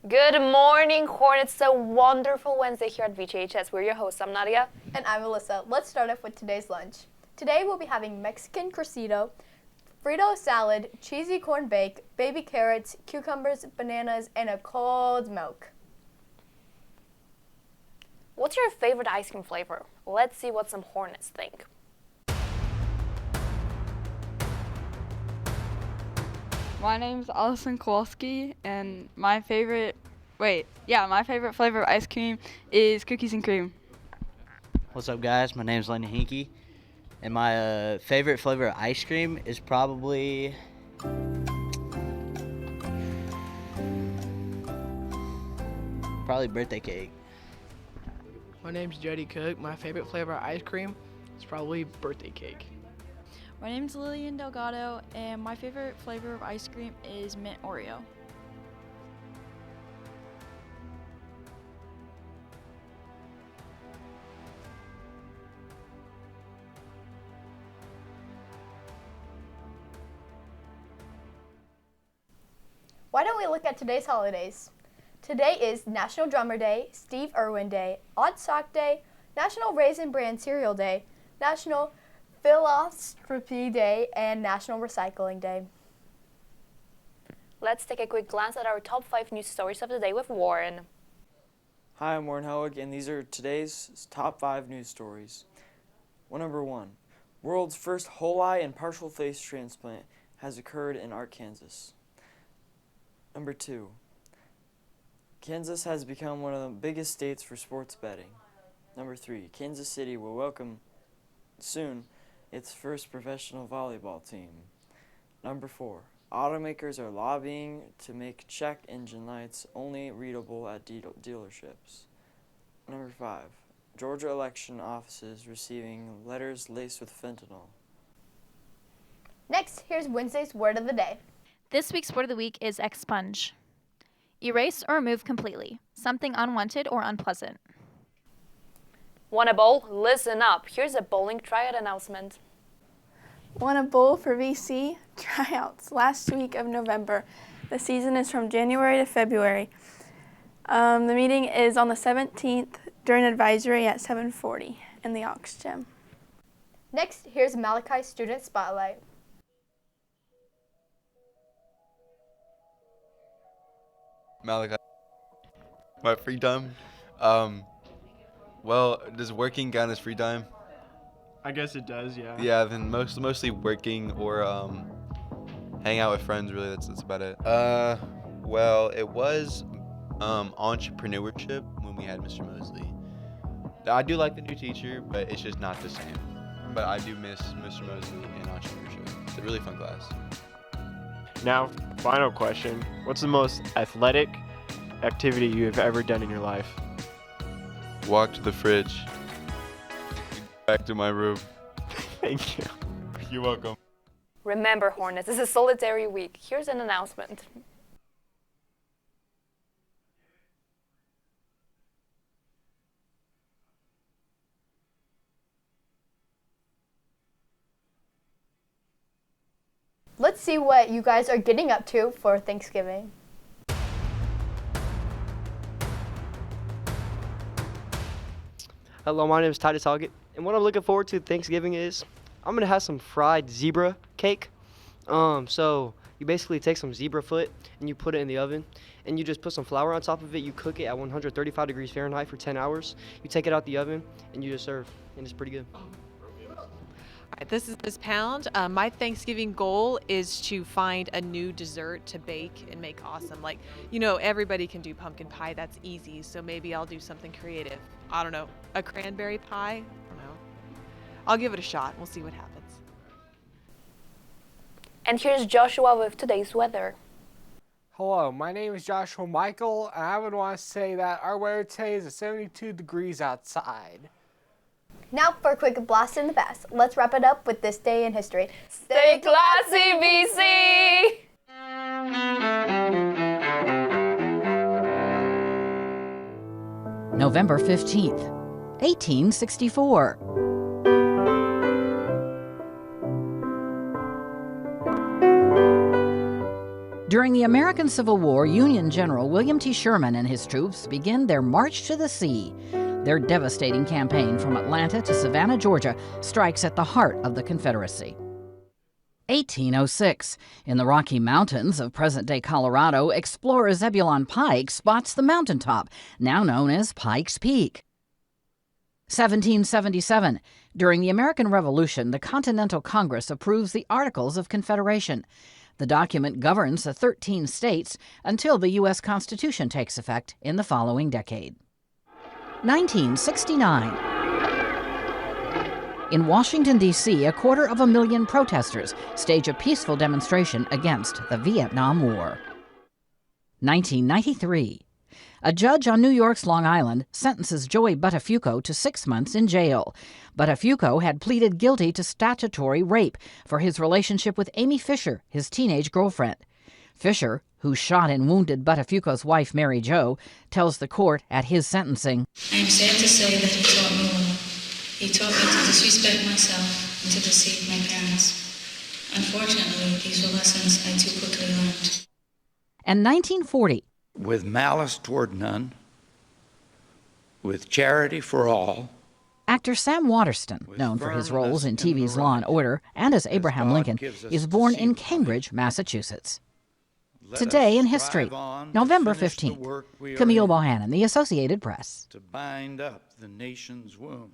Good morning, Hornets. It's a wonderful Wednesday here at VHHS. We're your hosts. I'm Nadia. And I'm Alyssa. Let's start off with today's lunch. Today we'll be having Mexican crucito, Frito salad, cheesy corn bake, baby carrots, cucumbers, bananas, and a cold milk. What's your favorite ice cream flavor? Let's see what some Hornets think. My name's Allison Kowalski, and my favorite flavor of ice cream is cookies and cream. What's up, guys? My name's Lenny Hinkie, and my favorite flavor of ice cream is probably birthday cake. My name's Jody Cook. My favorite flavor of ice cream is probably birthday cake. My name's Lillian Delgado, and my favorite flavor of ice cream is mint Oreo. Why don't we look at today's holidays? Today is National Drummer Day, Steve Irwin Day, Odd Sock Day, National Raisin Bran Cereal Day, National Philanthropy Day, and National Recycling Day. Let's take a quick glance at our top 5 news stories of the day with Warren. Hi, I'm Warren Hoeg, and these are today's top 5 news stories. Number 1. World's first whole eye and partial face transplant has occurred in Arkansas. Number 2. Kansas has become one of the biggest states for sports betting. Number 3. Kansas City will welcome soon its first professional volleyball team. Number 4. Automakers are lobbying to make check engine lights only readable at dealerships. Number 5. Georgia election offices receiving letters laced with fentanyl. Next, here's Wednesday's word of the day. This week's word of the week is expunge. Erase or remove completely. Something unwanted or unpleasant. Want a bowl? Listen up. Here's a bowling tryout announcement. Won a bowl for VC tryouts last week of November. The season is from January to February. The meeting is on the 17th during advisory at 7:40 in the Aux Gym. Next, here's Malachi's Student Spotlight. Malachi. My free time? Does working count as free time? I guess it does, yeah. Yeah, then mostly working or hang out with friends, really, that's about it. It was entrepreneurship when we had Mr. Mosley. I do like the new teacher, but it's just not the same. But I do miss Mr. Mosley and entrepreneurship. It's a really fun class. Now, final question. What's the most athletic activity you have ever done in your life? Walk to the fridge. Back to my room. Thank you. You're welcome. Remember, Hornets, it's a solitary week. Here's an announcement. Let's see what you guys are getting up to for Thanksgiving. Hello, my name is Titus Hoggett, and what I'm looking forward to Thanksgiving is I'm gonna have some fried zebra cake. So you basically take some zebra foot and you put it in the oven, and you just put some flour on top of it. You cook it at 135 degrees Fahrenheit for 10 hours. You take it out the oven and you just serve, and it's pretty good. All right, this is Ms. Pound. My Thanksgiving goal is to find a new dessert to bake and make awesome. Like, everybody can do pumpkin pie. That's easy. So maybe I'll do something creative. I don't know, a cranberry pie? I don't know. I'll give it a shot. We'll see what happens. And here's Joshua with today's weather. Hello, my name is Joshua Michael, and I would want to say that our weather today is 72 degrees outside. Now for a quick blast in the past. Let's wrap it up with this day in history. Stay classy, BC! November 15th, 1864. During the American Civil War, Union General William T. Sherman and his troops begin their march to the sea. Their devastating campaign from Atlanta to Savannah, Georgia, strikes at the heart of the Confederacy. 1806. In the Rocky Mountains of present-day Colorado, explorer Zebulon Pike spots the mountaintop, now known as Pike's Peak. 1777. During the American Revolution, the Continental Congress approves the Articles of Confederation. The document governs the 13 states until the U.S. Constitution takes effect in the following decade. 1969. In Washington, D.C., 250,000 protesters stage a peaceful demonstration against the Vietnam War. 1993. A judge on New York's Long Island sentences Joey Buttafuoco to 6 months in jail. Buttafuoco had pleaded guilty to statutory rape for his relationship with Amy Fisher, his teenage girlfriend. Fisher, who shot and wounded Buttafuoco's wife, Mary Jo, tells the court at his sentencing, I am sad to say that he taught me well. He taught me to disrespect myself and to deceive my parents. Unfortunately, these were lessons I too quickly learned. And 1940. With malice toward none, with charity for all. Actor Sam Waterston, known for his roles in TV's Law and Order and as Abraham Lincoln, is born in Cambridge, Massachusetts. Today in history, November 15th. Camille Bohannon, The Associated Press. To bind up the nation's wounds.